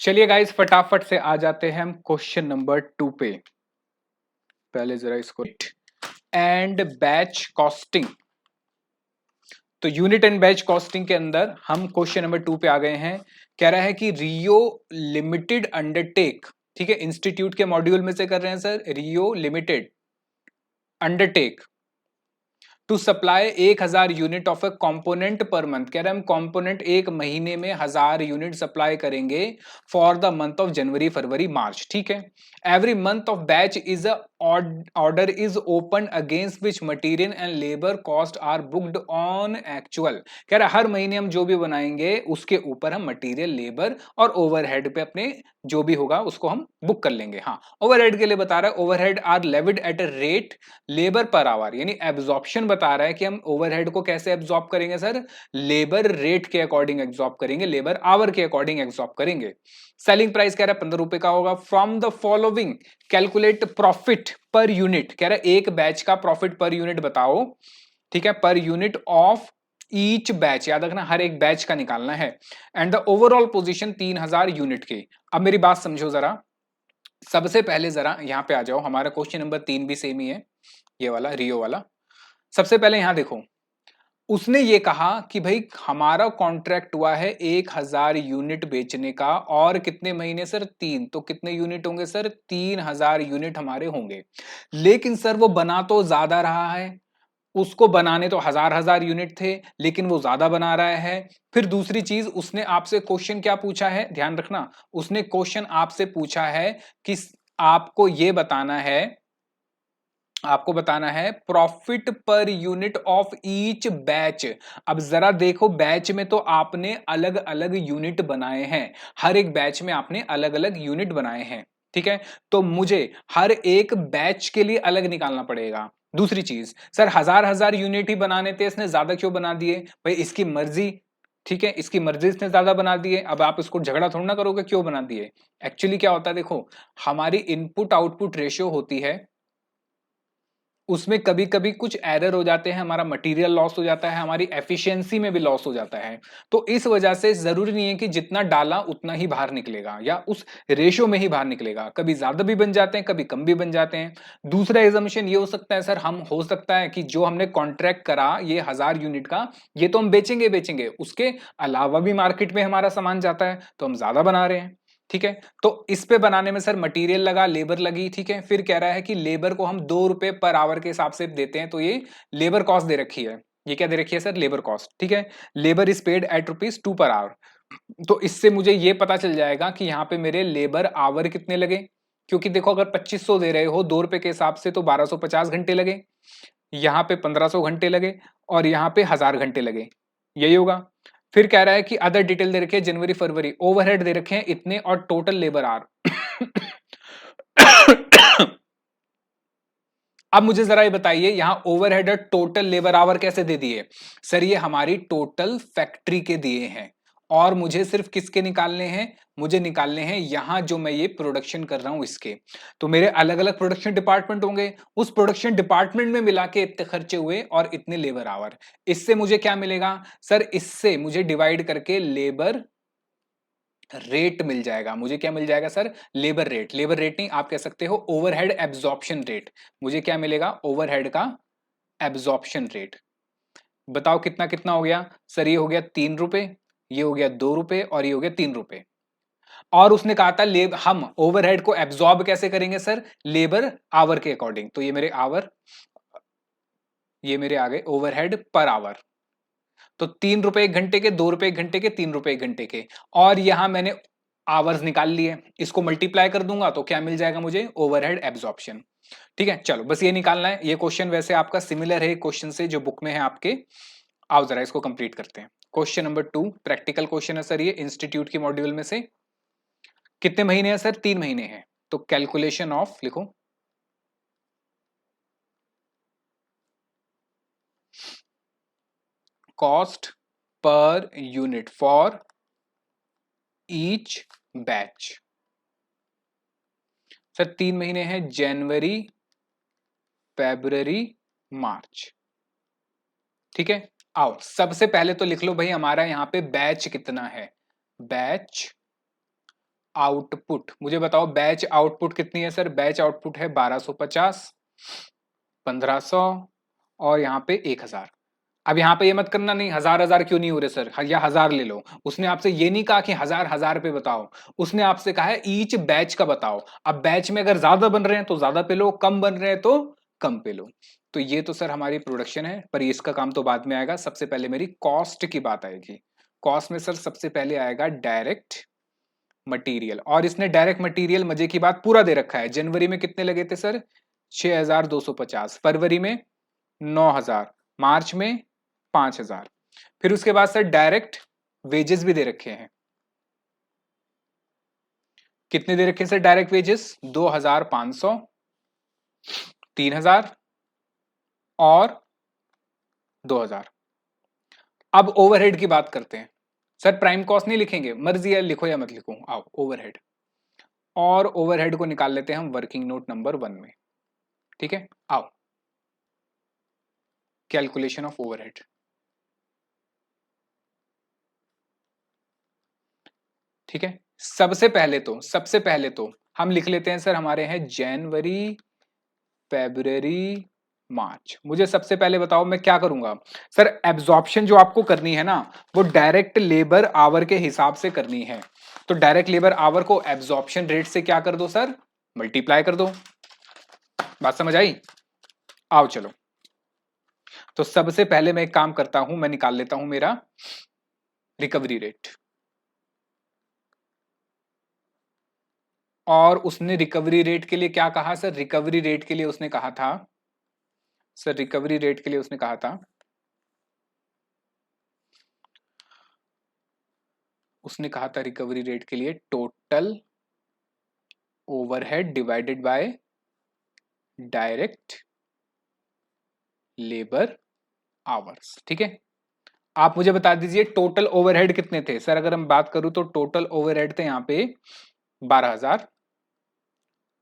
चलिए गाइस फटाफट से आ जाते हैं हम क्वेश्चन नंबर 2 पे। पहले जरा इसको एंड बैच कॉस्टिंग। तो यूनिट एंड बैच कॉस्टिंग के अंदर हम क्वेश्चन नंबर 2 पे आ गए हैं। कह रहा है कि रियो लिमिटेड अंडरटेक, ठीक है, इंस्टीट्यूट के मॉड्यूल में से कर रहे हैं sir. Rio limited undertake to supply 1000 unit of a component per month. कह रहे हैं हम कॉम्पोनेंट एक महीने में 1000 यूनिट सप्लाई करेंगे फॉर द मंथ ऑफ जनवरी फरवरी मार्च, ठीक है। Every month of batch is a order is open against which material and labour cost are booked on actual. कह रहा है हर महीने हम जो भी बनाएंगे उसके ऊपर हम मटीरियल, लेबर और ओवरहेड पे अपने जो भी होगा उसको हम बुक कर लेंगे। हाँ, ओवरहेड के लिए बता रहा है overhead are levied at a rate labour per hour, यानी एब्जॉर्प्शन बता रहा है कि हम ओवरहेड को कैसे एब्जॉर्ब करेंगे सर, लेबर रेट के अकॉर्डिंग एब्जॉर्ब करेंगे, लेबर आवर के अकॉर्डिंग एब्जॉर्ब करेंगे। सेलिंग प्राइस कह रहा है 15 रुपए का होगा। From the following calculate profit per unit. कह रहा है एक बैच का प्रॉफिट पर यूनिट बताओ, ठीक है, per unit of each batch, याद रखना हर एक बैच का निकालना है। And the overall position 3000 unit के। अब मेरी बात समझो जरा, सबसे पहले जरा यहां पे आ जाओ, हमारा क्वेश्चन नंबर 3 भी सेम ही है, ये वाला रियो वाला। सबसे पहले यहां देखो, उसने ये कहा कि भाई हमारा कॉन्ट्रैक्ट हुआ है 1000 यूनिट बेचने का, और कितने महीने सर, 3, तो कितने यूनिट होंगे सर, 3000 यूनिट हमारे होंगे। लेकिन सर वो बना तो ज्यादा रहा है, उसको बनाने तो हजार हजार यूनिट थे लेकिन वो ज्यादा बना रहा है। फिर दूसरी चीज, उसने आपसे क्वेश्चन क्या पूछा है, ध्यान रखना, उसने क्वेश्चन आपसे पूछा है कि आपको ये बताना है, आपको बताना है profit per unit of each batch. अब जरा देखो, बैच में तो आपने अलग अलग यूनिट बनाए हैं, हर एक बैच में आपने अलग अलग यूनिट बनाए हैं, ठीक है। तो मुझे हर एक बैच के लिए अलग निकालना पड़ेगा। दूसरी चीज सर, हजार हजार यूनिट ही बनाने थे, इसने ज्यादा क्यों बना दिए, भाई इसकी मर्जी, ठीक है, इसकी मर्जी, इसने ज्यादा बना दिए। अब आप इसको झगड़ा थोड़ा ना करोगे क्यों बना दिए। एक्चुअली क्या होता है देखो, हमारी इनपुट आउटपुट रेशियो होती है, उसमें कभी कभी कुछ एरर हो जाते हैं, हमारा मटेरियल लॉस हो जाता है, हमारी एफिशिएंसी में भी लॉस हो जाता है। तो इस वजह से जरूरी नहीं है कि जितना डाला उतना ही बाहर निकलेगा या उस रेशियो में ही बाहर निकलेगा, कभी ज्यादा भी बन जाते हैं, कभी कम भी बन जाते हैं। दूसरा एग्जामिशन ये हो सकता है सर, हम हो सकता है कि जो हमने कॉन्ट्रैक्ट करा ये 1000 यूनिट का, ये तो हम बेचेंगे बेचेंगे, उसके अलावा भी मार्केट में हमारा सामान जाता है तो हम ज्यादा बना रहे हैं, ठीक है। तो इस पे बनाने में सर मटेरियल लगा, लेबर लगी, ठीक है। फिर कह रहा है कि लेबर को हम 2 रुपए पर आवर के हिसाब से देते हैं, तो ये लेबर कॉस्ट दे रखी है। ये क्या दे रखी है सर, लेबर कॉस्ट, ठीक है। Labour is paid eight ₹2 per hour. तो इससे मुझे ये पता चल जाएगा कि यहाँ पे मेरे लेबर आवर कितने लगे, क्योंकि देखो अगर 2500 दे रहे हो 2 रुपए के हिसाब से तो 1250 घंटे लगे, यहाँ पे 1500 घंटे लगे, और यहाँ पे 1000 घंटे लगे, यही होगा। फिर कह रहा है कि अदर डिटेल दे रखे हैं, जनवरी फरवरी ओवरहेड दे रखे हैं इतने और टोटल लेबर आर। अब मुझे जरा ये बताइए, यहां ओवरहेड और टोटल लेबर आवर कैसे दे दिए सर, ये हमारी टोटल फैक्ट्री के दिए हैं, और मुझे सिर्फ किसके निकालने हैं, मुझे निकालने हैं यहां जो मैं ये प्रोडक्शन कर रहा हूं इसके। तो मेरे अलग अलग प्रोडक्शन डिपार्टमेंट होंगे, उस प्रोडक्शन डिपार्टमेंट में मिला के इतने खर्चे हुए और इतने लेबर आवर। इससे मुझे क्या मिलेगा सर, इससे मुझे डिवाइड करके लेबर रेट मिल जाएगा। मुझे क्या मिल जाएगा sir, labour rate, labour rate नहीं आप कह सकते हो ओवरहेड एब्जॉर्प्शन रेट। मुझे क्या मिलेगा, ओवरहेड का एब्जॉर्प्शन रेट। बताओ कितना कितना हो गया सर, ये हो गया 3 रुपए, ये हो गया 2 रुपए, और ये हो गया 3 रुपए। और उसने कहा था हम ओवरहेड को एब्जॉर्ब कैसे करेंगे सर, लेबर आवर के अकॉर्डिंग। तो ये मेरे आवर, ये मेरे आ गए ओवरहेड पर आवर। तो 3 रुपए 1 घंटे के, 2 रुपए 1 घंटे के, 3 रुपए 1 घंटे के, और यहां मैंने आवर्स निकाल लिए, इसको मल्टीप्लाई कर दूंगा तो क्या मिल जाएगा मुझे, ओवरहेड एब्जॉर्प्शन। ठीक है, चलो बस ये निकालना है। ये क्वेश्चन वैसे आपका सिमिलर है क्वेश्चन से जो बुक में है आपके। आओ जरा इसको कंप्लीट करते हैं। क्वेश्चन नंबर 2 प्रैक्टिकल क्वेश्चन है सर, ये इंस्टीट्यूट के मॉड्यूल में से। कितने महीने हैं सर, 3 महीने हैं। तो कैलकुलेशन ऑफ लिखो, cost per unit for each batch. Sir 3 महीने हैं, जनवरी फेब्रवरी मार्च, ठीक है। आओ सबसे पहले तो लिख लो भाई हमारा यहाँ पे बैच कितना है, बैच आउटपुट, मुझे बताओ बैच आउटपुट कितनी है सर? बैच आउटपुट है 1250, 1500 और यहाँ पे 1000। अब यहाँ पे ये मत करना नहीं हजार हजार क्यों नहीं हो रहे सर, या 1000 ले लो। उसने आपसे ये नहीं कहा कि हजार हजार पे बताओ, उसने आपसे कहा है ईच बैच का बताओ। अब बैच में अगर ज्यादा बन रहे हैं तो ज्यादा पे लो, कम बन रहे हैं तो कम पे लो। तो ये तो सर हमारी प्रोडक्शन है, पर इसका काम तो बाद में आएगा। सबसे पहले मेरी कॉस्ट की बात आएगी। कॉस्ट में सर सबसे पहले आएगा डायरेक्ट मटेरियल, और इसने डायरेक्ट मटेरियल मजे की बात पूरा दे रखा है। जनवरी में कितने लगे थे सर? 6250, फरवरी में 9000, मार्च में 5000। फिर उसके बाद सर डायरेक्ट वेजेस भी दे रखे हैं। कितने दे रखे हैं सर डायरेक्ट वेजेस? 2500, 3000 और 2000। अब ओवरहेड की बात करते हैं। सर प्राइम कॉस्ट नहीं लिखेंगे, मर्जी है लिखो या मत लिखो। आओ ओवरहेड, और ओवरहेड को निकाल लेते हैं हम वर्किंग नोट नंबर 1 में। ठीक है, आओ कैलकुलेशन ऑफ ओवरहेड। ठीक है, सबसे पहले तो हम लिख लेते हैं सर, हमारे हैं जनवरी, फेब्रुअरी, मार्च। मुझे सबसे पहले बताओ मैं क्या करूंगा सर? एब्जॉर्प्शन जो आपको करनी है ना, वो डायरेक्ट लेबर आवर के हिसाब से करनी है। तो डायरेक्ट लेबर आवर को एब्जॉर्प्शन रेट से क्या कर दो सर? मल्टीप्लाई कर दो। बात समझ आई? आओ चलो। तो सबसे पहले मैं एक काम करता हूं, मैं निकाल लेता हूं मेरा रिकवरी रेट। और उसने रिकवरी रेट के लिए क्या कहा सर? रिकवरी रेट के लिए उसने कहा था सर, रिकवरी रेट के लिए उसने कहा था, उसने कहा था रिकवरी रेट के लिए total overhead divided by direct labour hours. ठीक है, आप मुझे बता दीजिए टोटल ओवरहेड कितने थे सर? अगर हम बात करूं तो टोटल ओवरहेड थे यहाँ पे 12000,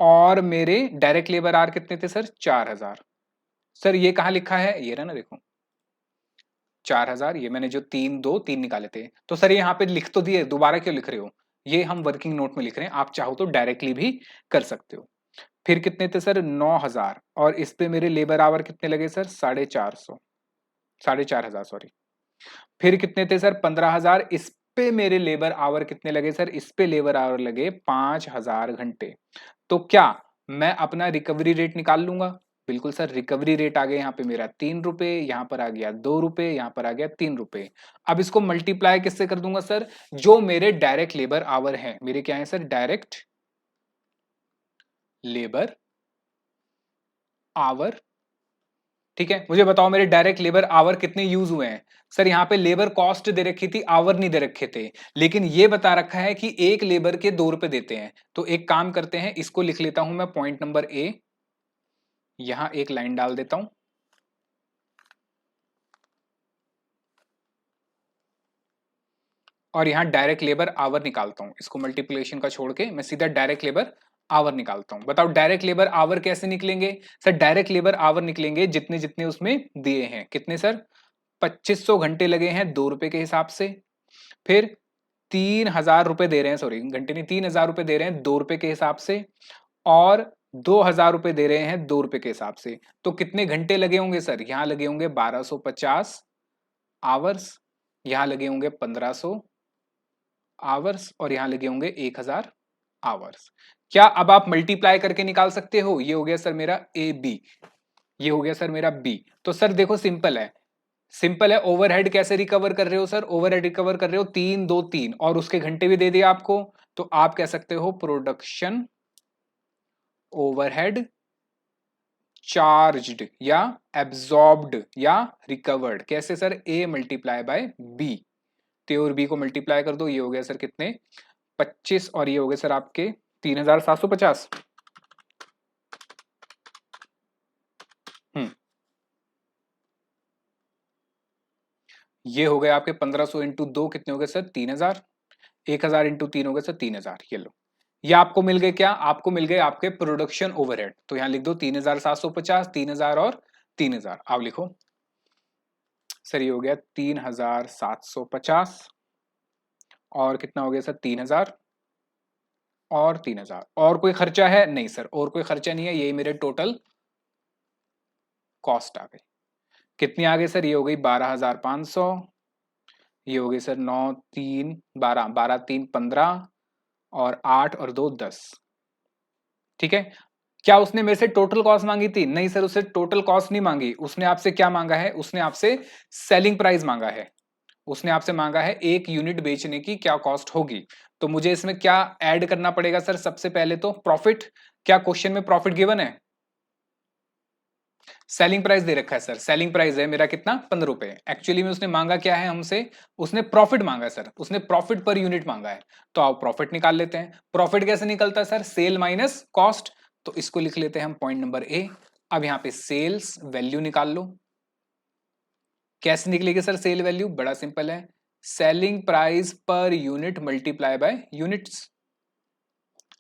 और मेरे डायरेक्ट लेबर आवर कितने थे सर? 4000। सर ये कहाँ लिखा है? ये रहा ना, देखो 4000। ये मैंने जो तीन निकाले थे, तो सर ये यहाँ पे लिख तो दिए, दोबारा क्यों लिख रहे हो? ये हम वर्किंग नोट में लिख रहे हैं, आप चाहो तो डायरेक्टली भी कर सकते हो। फिर कितने थे सर? 9000, और इस पे मेरे लेबर आवर कितने लगे सर? 450, 4500 सॉरी। फिर कितने थे सर? 15000। इस पे मेरे लेबर आवर कितने लगे सर? इस पे लेबर आवर लगे 5000 घंटे। तो क्या मैं अपना रिकवरी रेट निकाल लूंगा? बिल्कुल सर, रिकवरी रेट आ गया यहाँ पे मेरा 3 रुपए, यहाँ पर आ गया 2 रुपए, यहाँ पर आ गया 3 रुपए। अब इसको मल्टीप्लाई किससे कर दूंगा सर? जो मेरे डायरेक्ट लेबर आवर हैं, मेरे क्या है सर? Direct labour our. ठीक है, मुझे बताओ मेरे डायरेक्ट लेबर आवर कितने यूज हुए हैं? सर यहाँ पे लेबर कॉस्ट दे रखी थी, आवर नहीं दे रखे थे, लेकिन ये बता रखा है कि एक लेबर के 2 रुपए देते हैं। तो एक काम करते हैं, इसको लिख लेता हूं मैं पॉइंट नंबर ए, यहां एक लाइन डाल देता हूं, और यहां डायरेक्ट लेबर आवर निकालता हूं। इसको मल्टीप्लिकेशन का छोड़ के मैं सीधा डायरेक्ट लेबर आवर निकालता हूं। बताओ डायरेक्ट लेबर आवर कैसे निकलेंगे सर? डायरेक्ट लेबर आवर निकलेंगे जितने जितने उसमें दिए हैं। कितने सर? 2500 घंटे लगे हैं 2 रुपए के हिसाब से। फिर 3000 रुपए दे रहे हैं, सॉरी घंटे नहीं, 3000 रुपए दे रहे हैं 2 रुपए के हिसाब से, और 2000 रुपए दे रहे हैं 2 रुपए के हिसाब से। तो कितने घंटे लगे होंगे सर? यहां लगे होंगे 1250 आवर्स, यहां लगे होंगे 1500 आवर्स, और यहां लगे होंगे 1000 आवर्स। क्या अब आप मल्टीप्लाई करके निकाल सकते हो? ये हो गया सर मेरा ए बी, ये हो गया सर मेरा बी। तो सर देखो सिंपल है, सिंपल है। ओवरहेड कैसे रिकवर कर रहे हो सर? ओवरहेड रिकवर कर रहे हो 3 2 3, और उसके घंटे भी दे दिए आपको। तो आप कह सकते हो प्रोडक्शन ओवरहेड चार्ज्ड या एब्जॉर्ब्ड या रिकवर्ड। कैसे sir? A multiply by B. तो और बी को मल्टीप्लाई कर दो, ये हो गया सर कितने? 25, और ये हो गए सर आपके 3750। हम्म, ये हो गए आपके 1500 इंटू 2 कितने हो गए सर? 3000। 1000 इंटू 3 हो गए सर 3000। ये लो, ये आपको मिल गए क्या? आपको मिल गए आपके प्रोडक्शन ओवरहेड। तो यहां लिख दो 3750, 3000 और 3000। आप लिखो सर, ये हो गया 3750, और कितना हो गया सर? 3000, और 3000। और कोई खर्चा है? नहीं सर, और कोई खर्चा नहीं है, यही मेरे टोटल कॉस्ट आ गई। कितनी आ गई सर? ये हो गई 12,500, ये हो गई सर 9 3 12, 12 3 15, और 8 और 2 10। ठीक है। क्या उसने मेरे से टोटल कॉस्ट मांगी थी? नहीं सर, उससे टोटल कॉस्ट नहीं मांगी। उसने आपसे क्या मांगा है? उसने आपसे सेलिंग प्राइस मांगा है। उसने आपसे मांगा है एक यूनिट बेचने की क्या कॉस्ट होगी। तो मुझे इसमें क्या ऐड करना पड़ेगा सर? सबसे पहले तो प्रॉफिट। क्या क्वेश्चन में प्रॉफिट गिवन है? सेलिंग प्राइस दे रखा है सर। सेलिंग प्राइस है मेरा कितना? 15 रुपए। एक्चुअली में उसने मांगा क्या है हमसे? उसने प्रॉफिट मांगा सर। उसने प्रॉफिट पर यूनिट मांगा है। तो आप प्रॉफिट निकाल लेते हैं। प्रॉफिट कैसे निकलता है सर? Cell minus cost. तो इसको लिख लेते हैं हम पॉइंट नंबर ए। अब यहां पे सेल्स वैल्यू निकाल लो। कैसे निकलेगी सर सेल वैल्यू? बड़ा सिंपल है, selling price per unit multiply by units.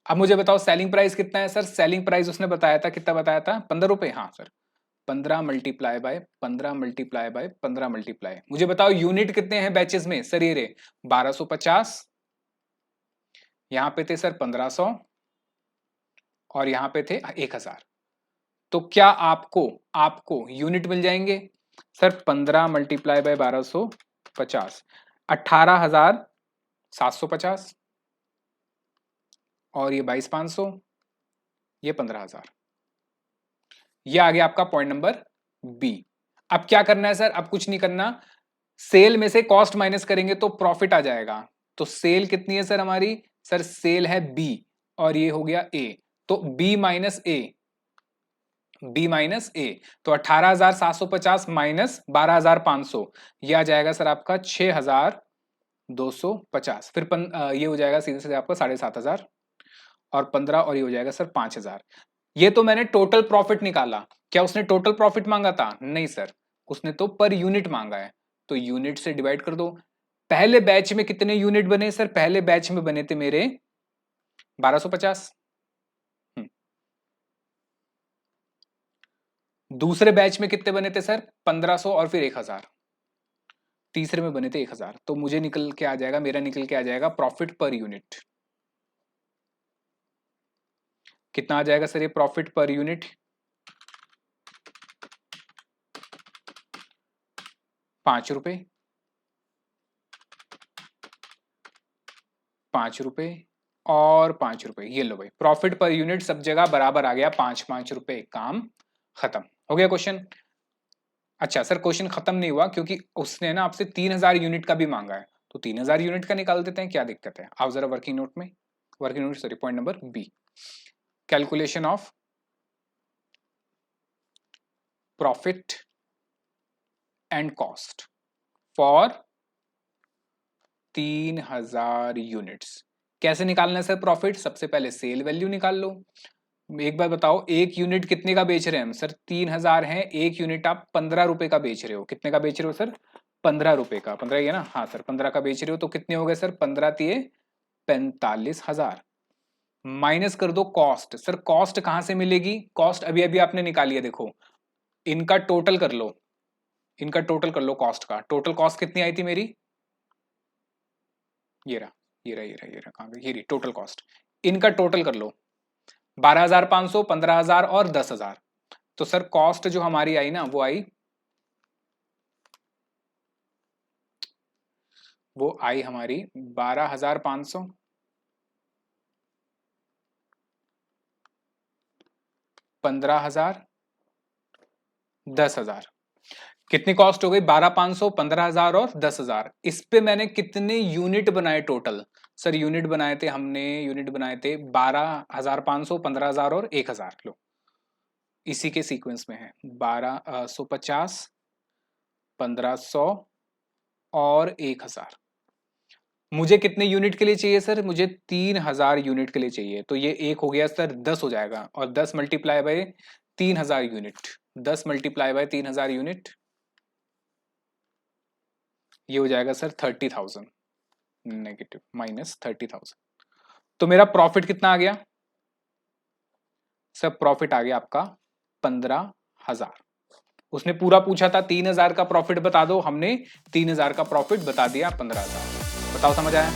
अब मुझे बताओ सेलिंग प्राइस कितना है सर? सेलिंग प्राइस उसने बताया था, कितना बताया था? 15 रुपए। हाँ sir, 15 multiply by 15 multiply by 15 multiply. मुझे बताओ यूनिट कितने हैं बैचेस में सर? ये रे 1250, यहां पे थे सर 1500, और यहां पे थे 1000। तो क्या आपको आपको यूनिट मिल जाएंगे सर? 15 मल्टीप्लाई बाय 1250, 18,750, और ये 22,500, ये 15,000। ये आ गया आपका पॉइंट नंबर बी। अब क्या करना है सर? अब कुछ नहीं करना, सेल में से कॉस्ट माइनस करेंगे तो प्रॉफिट आ जाएगा। तो सेल कितनी है सर हमारी? सर सेल है बी, और ये हो गया ए। तो बी माइनस ए, बी माइनस ए। तो 18,750 माइनस 12,500, ये आ जाएगा सर आपका 6,250। फिर ये हो जाएगा सीधे सीधे आपका 7,500, और 15, और ये हो जाएगा सर 5,000। ये तो मैंने टोटल प्रॉफिट निकाला। क्या उसने टोटल प्रॉफिट मांगा था? नहीं सर, उसने तो पर यूनिट मांगा है। तो यूनिट से डिवाइड कर दो। पहले बैच में कितने यूनिट बने सर? पहले बैच में बने थे मेरे 1250। दूसरे बैच में कितने बने थे सर? 1500, और फिर 1000। तीसरे में बने थे 1000। तो मुझे निकल के आ जाएगा, मेरा निकल के आ जाएगा प्रॉफिट पर यूनिट। कितना आ जाएगा सर ये प्रॉफिट पर यूनिट? 5 रुपए, 5 रुपए, और 5 रुपए। ये लो भाई, प्रॉफिट पर यूनिट सब जगह बराबर आ गया, 5-5 रुपए। काम खत्म हो गया क्वेश्चन। अच्छा सर, क्वेश्चन खत्म नहीं हुआ, क्योंकि उसने ना आपसे 3,000 यूनिट का भी मांगा है। तो 3,000 यूनिट का निकाल देते हैं, क्या दिक्कत है? आओ जरा वर्किंग नोट में, working note sorry, point number B, calculation of profit and cost for 3,000 units. कैसे निकालना है सर प्रॉफिट? सबसे पहले सेल वैल्यू निकाल लो। एक बार बताओ, एक यूनिट कितने का बेच रहे हैं हम सर? 3,000 है, एक यूनिट आप 15 रुपए का बेच रहे हो। कितने का बेच रहे हो सर? 15 रुपए का। 15 ही है ना? हाँ सर, 15 का बेच रहे हो। तो कितने हो गए सर? 15 तिये 45,000। माइनस कर दो कॉस्ट। सर कॉस्ट कहां से मिलेगी? कॉस्ट अभी अभी आपने निकाली है, देखो। इनका टोटल कर लो, इनका टोटल कर लो कॉस्ट का। टोटल कॉस्ट कितनी आई थी मेरी? ये रहा, ये रहा, ये रहा, ये रहा, कहां गई? ये रही टोटल कॉस्ट। इनका टोटल कर लो, 12,500, 15,000 और 10,000। तो सर कॉस्ट जो हमारी आई ना, वो आई हमारी 12,500, 15,000, 10,000। कितनी कॉस्ट हो गई? 12,500, 15,000 और 10,000। इस पे मैंने कितने यूनिट बनाए टोटल? सर यूनिट बनाए थे हमने, यूनिट बनाए थे 12,500, 15,000 और 1,000। लो, इसी के सीक्वेंस में है। 1,250, 1,500 और 1,000। मुझे कितने यूनिट के लिए चाहिए सर? मुझे 3,000 यूनिट के लिए चाहिए। तो ये एक हो गया सर 10 हो जाएगा, और 10 multiply by 3,000 unit. 10 multiply by 3,000 unit, ये हो जाएगा सर 30,000। Negative minus 30,000। तो मेरा प्रॉफिट कितना आ गया सर? प्रॉफिट आ गया आपका 15,000। उसने पूरा पूछा था 3,000 का प्रॉफिट बता दो, हमने 3,000 का प्रॉफिट बता दिया 15,000। बताओ समझ आया?